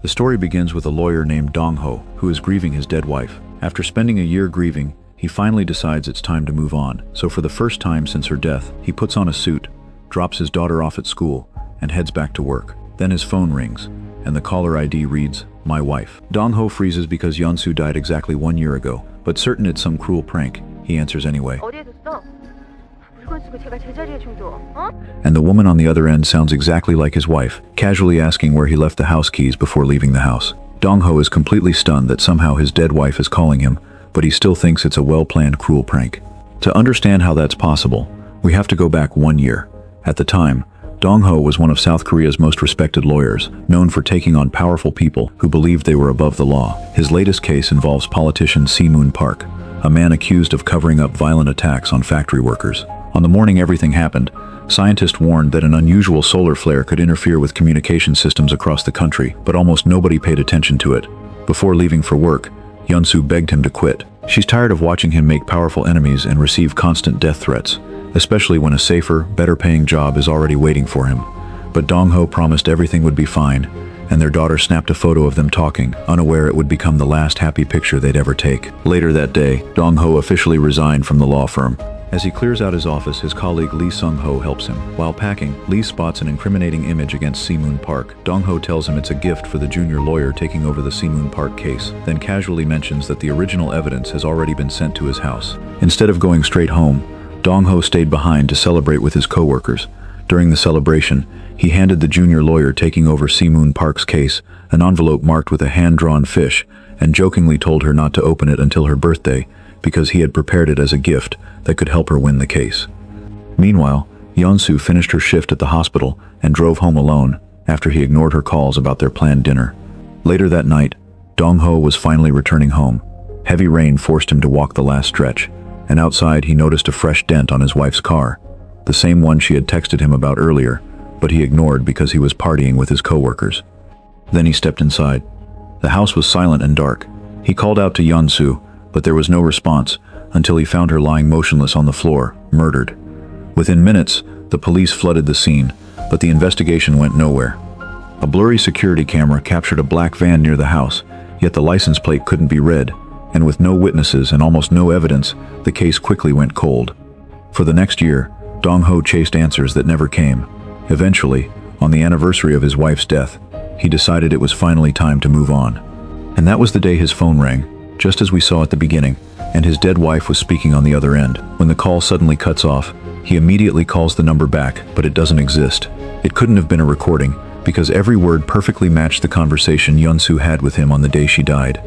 The story begins with a lawyer named Dong Ho, who is grieving his dead wife. After spending a year grieving, he finally decides it's time to move on. So for the first time since her death, he puts on a suit, drops his daughter off at school, and heads back to work. Then his phone rings, and the caller ID reads, "My wife." Dong Ho freezes because Yeon-soo died exactly 1 year ago, but certain it's some cruel prank, he answers anyway. And the woman on the other end sounds exactly like his wife, casually asking where he left the house keys before leaving the house. Dong Ho is completely stunned that somehow his dead wife is calling him, but he still thinks it's a well-planned cruel prank. To understand how that's possible, we have to go back 1 year. At the time, Dong Ho was one of South Korea's most respected lawyers, known for taking on powerful people who believed they were above the law. His latest case involves politician Si-moon Park, a man accused of covering up violent attacks on factory workers. On the morning everything happened, scientists warned that an unusual solar flare could interfere with communication systems across the country, but almost nobody paid attention to it. Before leaving for work, Yeon-soo begged him to quit. She's tired of watching him make powerful enemies and receive constant death threats, especially when a safer, better-paying job is already waiting for him. But Dong Ho promised everything would be fine, and their daughter snapped a photo of them talking, unaware it would become the last happy picture they'd ever take. Later that day, Dong Ho officially resigned from the law firm. As he clears out his office, his colleague Lee Sung-ho helps him. While packing, Lee spots an incriminating image against Si-moon Park. Dong Ho tells him it's a gift for the junior lawyer taking over the Si-moon Park case, then casually mentions that the original evidence has already been sent to his house. Instead of going straight home, Dong Ho stayed behind to celebrate with his co-workers. During the celebration, he handed the junior lawyer taking over Si-moon Park's case an envelope marked with a hand-drawn fish, and jokingly told her not to open it until her birthday, because he had prepared it as a gift that could help her win the case. Meanwhile, Yeon-soo finished her shift at the hospital and drove home alone after he ignored her calls about their planned dinner. Later that night, Dong Ho was finally returning home. Heavy rain forced him to walk the last stretch, and outside he noticed a fresh dent on his wife's car, the same one she had texted him about earlier, but he ignored because he was partying with his co-workers. Then he stepped inside. The house was silent and dark. He called out to Yeon-soo, but there was no response until he found her lying motionless on the floor, murdered. Within minutes, the police flooded the scene, but the investigation went nowhere. A blurry security camera captured a black van near the house, yet the license plate couldn't be read, and with no witnesses and almost no evidence, the case quickly went cold. For the next year, Dong Ho chased answers that never came. Eventually, on the anniversary of his wife's death, he decided it was finally time to move on. And that was the day his phone rang, just as we saw at the beginning, and his dead wife was speaking on the other end. When the call suddenly cuts off, he immediately calls the number back, but it doesn't exist. It couldn't have been a recording, because every word perfectly matched the conversation Yeon-soo had with him on the day she died.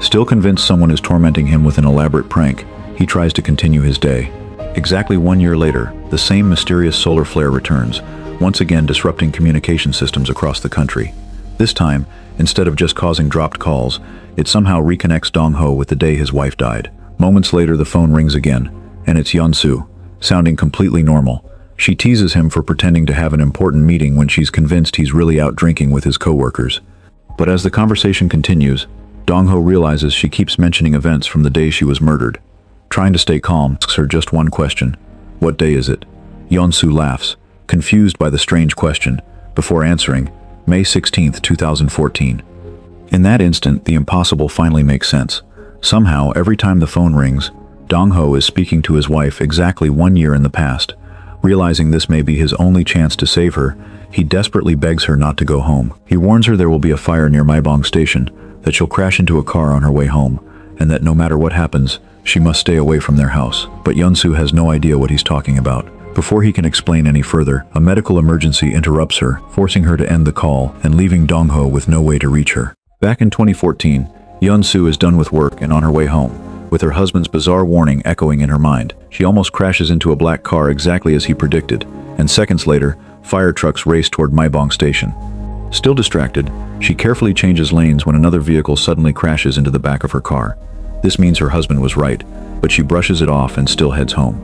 Still convinced someone is tormenting him with an elaborate prank, he tries to continue his day. Exactly 1 year later, the same mysterious solar flare returns, once again disrupting communication systems across the country. This time, instead of just causing dropped calls, it somehow reconnects Dong Ho with the day his wife died. Moments later, the phone rings again, and it's Yeon-soo, sounding completely normal. She teases him for pretending to have an important meeting when she's convinced he's really out drinking with his co-workers. But as the conversation continues, Dong Ho realizes she keeps mentioning events from the day she was murdered. Trying to stay calm, asks her just one question: "What day is it?" Yeon-soo laughs, confused by the strange question, before answering, "May 16th, 2014. In that instant, the impossible finally makes sense. Somehow, every time the phone rings, Dong Ho is speaking to his wife exactly 1 year in the past. Realizing this may be his only chance to save her, he desperately begs her not to go home. He warns her there will be a fire near Maibong Station, that she'll crash into a car on her way home, and that no matter what happens, she must stay away from their house. But Yeon-soo has no idea what he's talking about. Before he can explain any further, a medical emergency interrupts her, forcing her to end the call and leaving Dong Ho with no way to reach her. Back in 2014, Yeon-soo is done with work and on her way home, with her husband's bizarre warning echoing in her mind. She almost crashes into a black car exactly as he predicted, and seconds later, fire trucks race toward Maibong Station. Still distracted, she carefully changes lanes when another vehicle suddenly crashes into the back of her car. This means her husband was right, but she brushes it off and still heads home.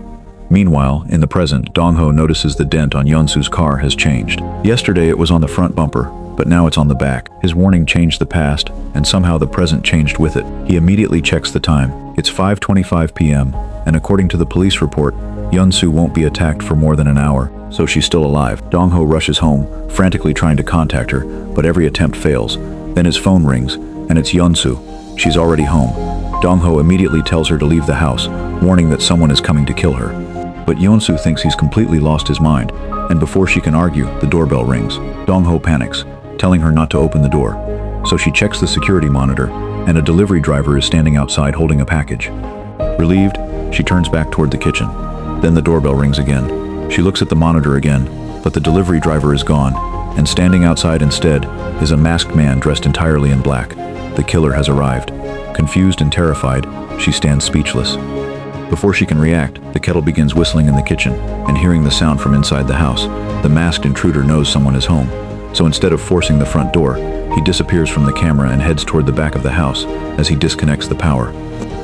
Meanwhile, in the present, Dong Ho notices the dent on Yeon-soo's car has changed. Yesterday it was on the front bumper, but now it's on the back. His warning changed the past, and somehow the present changed with it. He immediately checks the time. It's 5:25 p.m., and according to the police report, Yeon-soo won't be attacked for more than an hour, so she's still alive. Dong Ho rushes home, frantically trying to contact her, but every attempt fails. Then his phone rings, and it's Yeon-soo. She's already home. Dong-ho immediately tells her to leave the house, warning that someone is coming to kill her. But Yeon-soo thinks he's completely lost his mind, and before she can argue, the doorbell rings. Dong-ho panics, telling her not to open the door. So she checks the security monitor, and a delivery driver is standing outside holding a package. Relieved, she turns back toward the kitchen. Then the doorbell rings again. She looks at the monitor again, but the delivery driver is gone, and standing outside instead is a masked man dressed entirely in black. The killer has arrived. Confused and terrified, she stands speechless. Before she can react, the kettle begins whistling in the kitchen, and hearing the sound from inside the house, the masked intruder knows someone is home. So instead of forcing the front door, he disappears from the camera and heads toward the back of the house as he disconnects the power.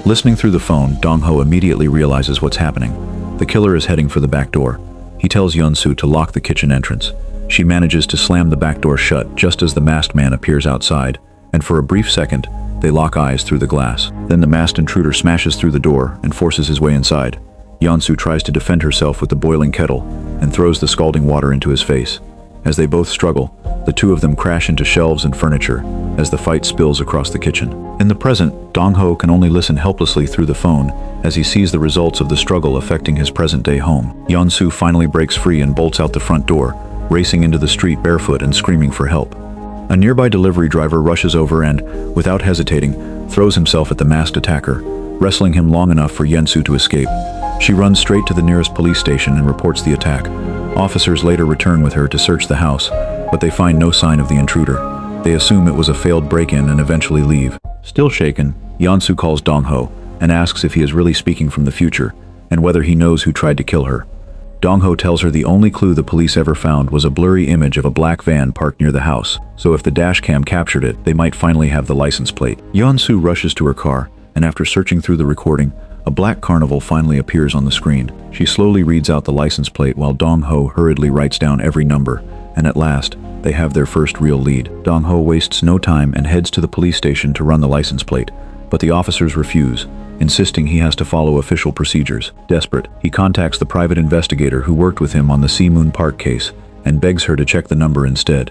Listening through the phone, Dong-ho immediately realizes what's happening. The killer is heading for the back door. He tells Yeon-soo to lock the kitchen entrance. She manages to slam the back door shut just as the masked man appears outside, and for a brief second, they lock eyes through the glass. Then the masked intruder smashes through the door and forces his way inside. Yeon-soo tries to defend herself with the boiling kettle and throws the scalding water into his face. As they both struggle, the two of them crash into shelves and furniture as the fight spills across the kitchen. In the present, Dong-ho can only listen helplessly through the phone as he sees the results of the struggle affecting his present-day home. Yeon-soo finally breaks free and bolts out the front door, racing into the street barefoot and screaming for help. A nearby delivery driver rushes over and, without hesitating, throws himself at the masked attacker, wrestling him long enough for Yeon-soo to escape. She runs straight to the nearest police station and reports the attack. Officers later return with her to search the house, but they find no sign of the intruder. They assume it was a failed break-in and eventually leave. Still shaken, Yeon-soo calls Dong-ho and asks if he is really speaking from the future and whether he knows who tried to kill her. Dong-ho tells her the only clue the police ever found was a blurry image of a black van parked near the house, so if the dashcam captured it, they might finally have the license plate. Yeon-soo rushes to her car, and after searching through the recording, a black Carnival finally appears on the screen. She slowly reads out the license plate while Dong-ho hurriedly writes down every number, and at last, they have their first real lead. Dong-ho wastes no time and heads to the police station to run the license plate, but the officers refuse, insisting he has to follow official procedures. Desperate, he contacts the private investigator who worked with him on the Si-moon Park case and begs her to check the number instead.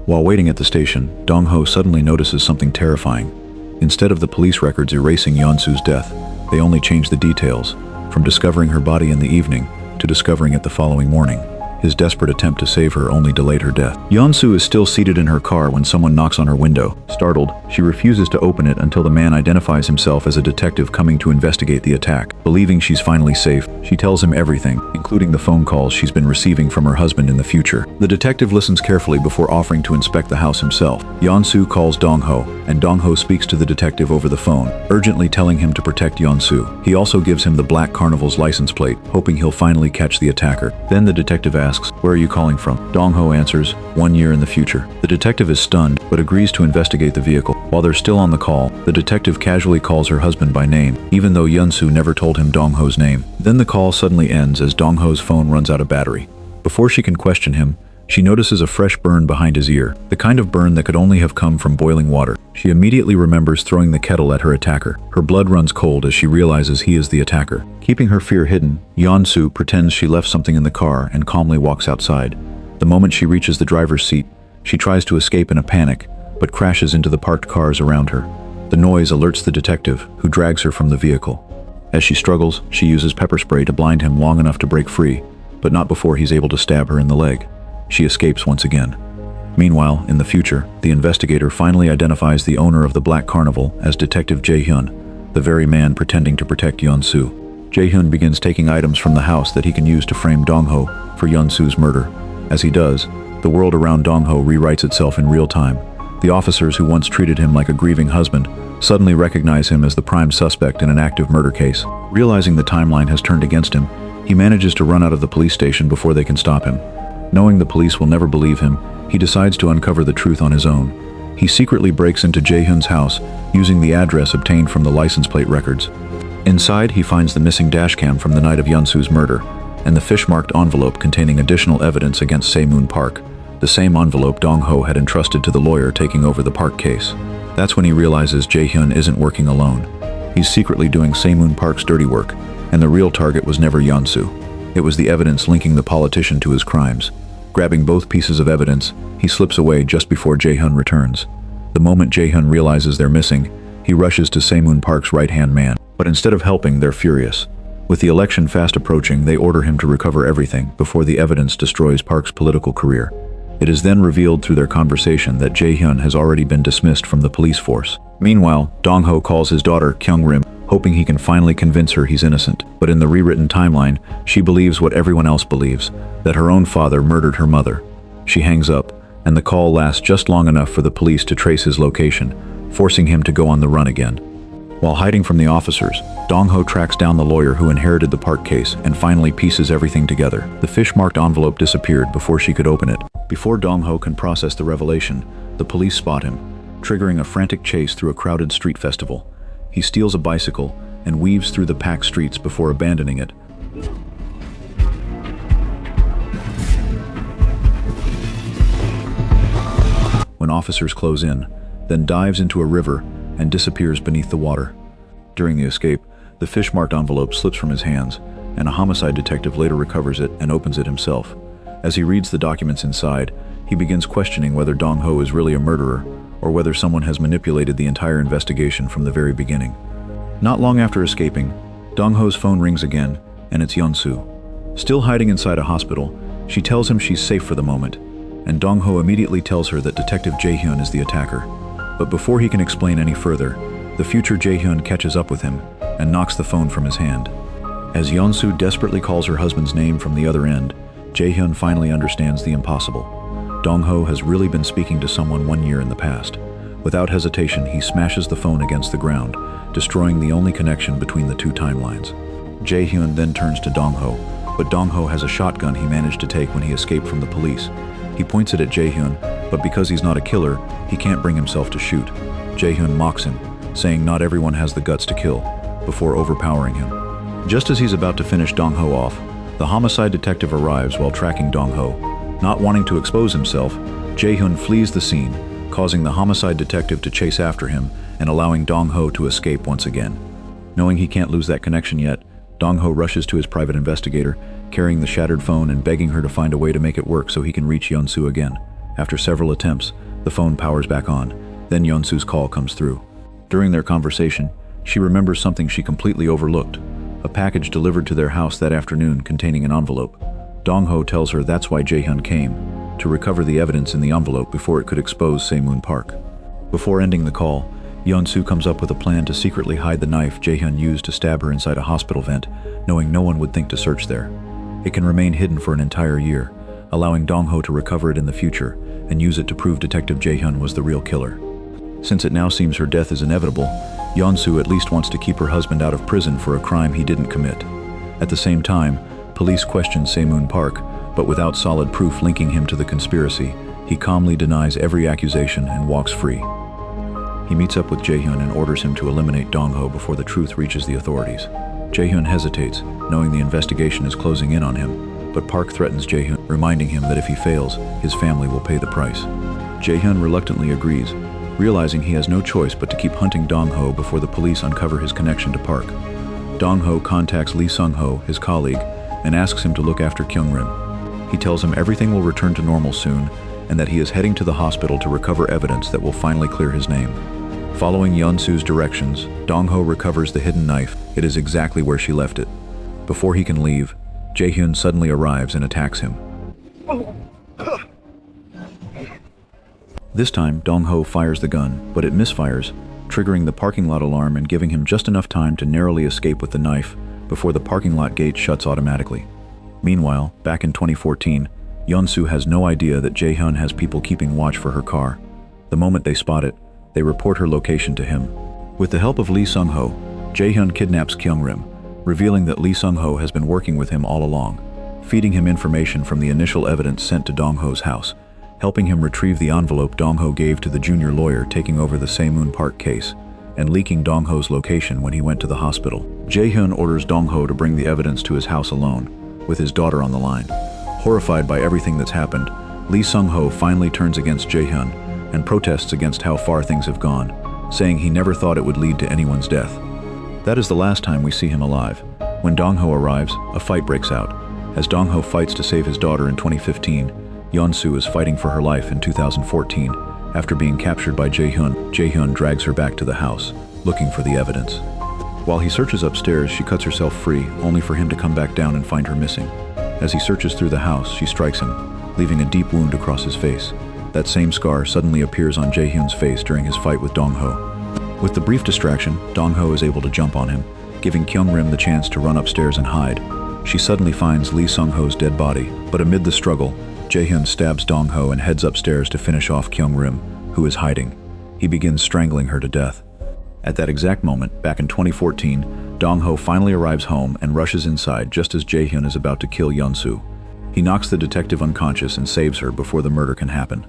While waiting at the station, Dong-ho suddenly notices something terrifying. Instead of the police records erasing Yeon-soo's death, they only change the details, from discovering her body in the evening to discovering it the following morning. His desperate attempt to save her only delayed her death. Yeon-soo is still seated in her car when someone knocks on her window. Startled, she refuses to open it until the man identifies himself as a detective coming to investigate the attack. Believing she's finally safe, she tells him everything, including the phone calls she's been receiving from her husband in the future. The detective listens carefully before offering to inspect the house himself. Yeon-soo calls Dong-ho, and Dong-ho speaks to the detective over the phone, urgently telling him to protect Yeon-soo. He also gives him the Black Carnival's license plate, hoping he'll finally catch the attacker. Then the detective asks, "Where are you calling from?" Dong-ho answers, "1 year in the future." The detective is stunned, but agrees to investigate the vehicle. While they're still on the call, the detective casually calls her husband by name, even though Yeon-soo never told him Dong-ho's name. Then the call suddenly ends as Dong-ho's phone runs out of battery. Before she can question him, she notices a fresh burn behind his ear, the kind of burn that could only have come from boiling water. She immediately remembers throwing the kettle at her attacker. Her blood runs cold as she realizes he is the attacker. Keeping her fear hidden, Yeon-soo pretends she left something in the car and calmly walks outside. The moment she reaches the driver's seat, she tries to escape in a panic, but crashes into the parked cars around her. The noise alerts the detective, who drags her from the vehicle. As she struggles, she uses pepper spray to blind him long enough to break free, but not before he's able to stab her in the leg. She escapes once again. Meanwhile, in the future, the investigator finally identifies the owner of the Black Carnival as Detective Jae-hyun, the very man pretending to protect Yeon-soo. Jae-hyun begins taking items from the house that he can use to frame Dong-ho for Yeon-soo's murder. As he does, the world around Dong-ho rewrites itself in real time. The officers who once treated him like a grieving husband suddenly recognize him as the prime suspect in an active murder case. Realizing the timeline has turned against him, he manages to run out of the police station before they can stop him. Knowing the police will never believe him, he decides to uncover the truth on his own. He secretly breaks into Jae-hyun's house using the address obtained from the license plate records. Inside, he finds the missing dashcam from the night of Yeon-soo's murder, and the fish-marked envelope containing additional evidence against Si-moon Park, the same envelope Dong-ho had entrusted to the lawyer taking over the Park case. That's when he realizes Jae-hyun isn't working alone. He's secretly doing Si-moon Park's dirty work, and the real target was never Yeon-soo. It was the evidence linking the politician to his crimes. Grabbing both pieces of evidence, he slips away just before Jae-hyun returns. The moment Jae-hyun realizes they're missing, he rushes to Saemun Park's right-hand man. But instead of helping, they're furious. With the election fast approaching, they order him to recover everything before the evidence destroys Park's political career. It is then revealed through their conversation that Jae-hyun has already been dismissed from the police force. Meanwhile, Dong-ho calls his daughter Kyung-rim, hoping he can finally convince her he's innocent. But in the rewritten timeline, she believes what everyone else believes, that her own father murdered her mother. She hangs up, and the call lasts just long enough for the police to trace his location, forcing him to go on the run again. While hiding from the officers, Dong-ho tracks down the lawyer who inherited the Park case and finally pieces everything together. The fish-marked envelope disappeared before she could open it. Before Dong-ho can process the revelation, the police spot him, triggering a frantic chase through a crowded street festival. He steals a bicycle and weaves through the packed streets before abandoning it. When officers close in, then dives into a river and disappears beneath the water. During the escape, the fish-marked envelope slips from his hands, and a homicide detective later recovers it and opens it himself. As he reads the documents inside, he begins questioning whether Dong-ho is really a murderer or whether someone has manipulated the entire investigation from the very beginning. Not long after escaping, Dong-ho's phone rings again, and it's Yeon-soo. Still hiding inside a hospital, she tells him she's safe for the moment, and Dong-ho immediately tells her that Detective Jae-hyun is the attacker. But before he can explain any further, the future Jae-hyun catches up with him and knocks the phone from his hand. As Yeon-soo desperately calls her husband's name from the other end, Jae-hyun finally understands the impossible. Dong-ho has really been speaking to someone 1 year in the past. Without hesitation, he smashes the phone against the ground, destroying the only connection between the two timelines. Jae-hyun then turns to Dong-ho, but Dong-ho has a shotgun he managed to take when he escaped from the police. He points it at Jae-hyun, but because he's not a killer, he can't bring himself to shoot. Jae-hyun mocks him, saying not everyone has the guts to kill, before overpowering him. Just as he's about to finish Dong-ho off, the homicide detective arrives while tracking Dong-ho. Not wanting to expose himself, Jae-hyun flees the scene, causing the homicide detective to chase after him and allowing Dong-ho to escape once again. Knowing he can't lose that connection yet, Dong-ho rushes to his private investigator, carrying the shattered phone and begging her to find a way to make it work so he can reach Yeon-soo again. After several attempts, the phone powers back on. Then Yeon-soo's call comes through. During their conversation, she remembers something she completely overlooked: a package delivered to their house that afternoon containing an envelope. Dong-ho tells her that's why Jae-hyun came, to recover the evidence in the envelope before it could expose Saemun Park. Before ending the call, Yeon-soo comes up with a plan to secretly hide the knife Jae-hyun used to stab her inside a hospital vent, knowing no one would think to search there. It can remain hidden for an entire year, allowing Dong-ho to recover it in the future and use it to prove Detective Jae-hyun was the real killer. Since it now seems her death is inevitable, Yeon-soo at least wants to keep her husband out of prison for a crime he didn't commit. At the same time, police question Saemun Park, but without solid proof linking him to the conspiracy, he calmly denies every accusation and walks free. He meets up with Jae-hyun and orders him to eliminate Dong-ho before the truth reaches the authorities. Jae-hyun hesitates, knowing the investigation is closing in on him, but Park threatens Jae-hyun, reminding him that if he fails, his family will pay the price. Jae-hyun reluctantly agrees, realizing he has no choice but to keep hunting Dong-ho before the police uncover his connection to Park. Dong-ho contacts Lee Sung-ho, his colleague, and asks him to look after Kyung-rim. He tells him everything will return to normal soon, and that he is heading to the hospital to recover evidence that will finally clear his name. Following Yeon-soo's directions, Dong-ho recovers the hidden knife. It is exactly where she left it. Before he can leave, Jae-hyun suddenly arrives and attacks him. This time, Dong-ho fires the gun, but it misfires, triggering the parking lot alarm and giving him just enough time to narrowly escape with the knife before the parking lot gate shuts automatically. Meanwhile, back in 2014, Yeon-soo has no idea that Jae-hyun has people keeping watch for her car. The moment they spot it, they report her location to him. With the help of Lee Sung-ho, Jae-hyun kidnaps Kyung-rim, revealing that Lee Sung-ho has been working with him all along, feeding him information from the initial evidence sent to Dong-ho's house, helping him retrieve the envelope Dong-ho gave to the junior lawyer taking over the Saemun Park case, and leaking Dong-ho's location when he went to the hospital. Jae-hyun orders Dong-ho to bring the evidence to his house alone, with his daughter on the line. Horrified by everything that's happened, Lee Sung-ho finally turns against Jae-hyun and protests against how far things have gone, saying he never thought it would lead to anyone's death. That is the last time we see him alive. When Dong-ho arrives, a fight breaks out. As Dong-ho fights to save his daughter in 2015, Yeon-soo is fighting for her life in 2014, After being captured by Jae-hyun, Jae-hyun drags her back to the house, looking for the evidence. While he searches upstairs, she cuts herself free, only for him to come back down and find her missing. As he searches through the house, she strikes him, leaving a deep wound across his face. That same scar suddenly appears on Jae-hyun's face during his fight with Dong-ho. With the brief distraction, Dong-ho is able to jump on him, giving Kyung-rim the chance to run upstairs and hide. She suddenly finds Lee Sung-ho's dead body, but amid the struggle, Jae-hyun stabs Dong-ho and heads upstairs to finish off Kyung-rim, who is hiding. He begins strangling her to death. At that exact moment, back in 2014, Dong-ho finally arrives home and rushes inside just as Jae-hyun is about to kill Yeon-soo. He knocks the detective unconscious and saves her before the murder can happen.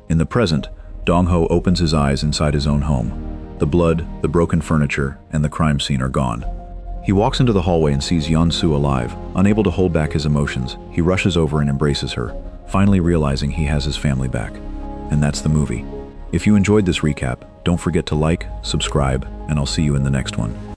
In the present, Dong-ho opens his eyes inside his own home. The blood, the broken furniture, and the crime scene are gone. He walks into the hallway and sees Yeon-soo alive. Unable to hold back his emotions, he rushes over and embraces her, finally realizing he has his family back. And that's the movie. If you enjoyed this recap, don't forget to like, subscribe, and I'll see you in the next one.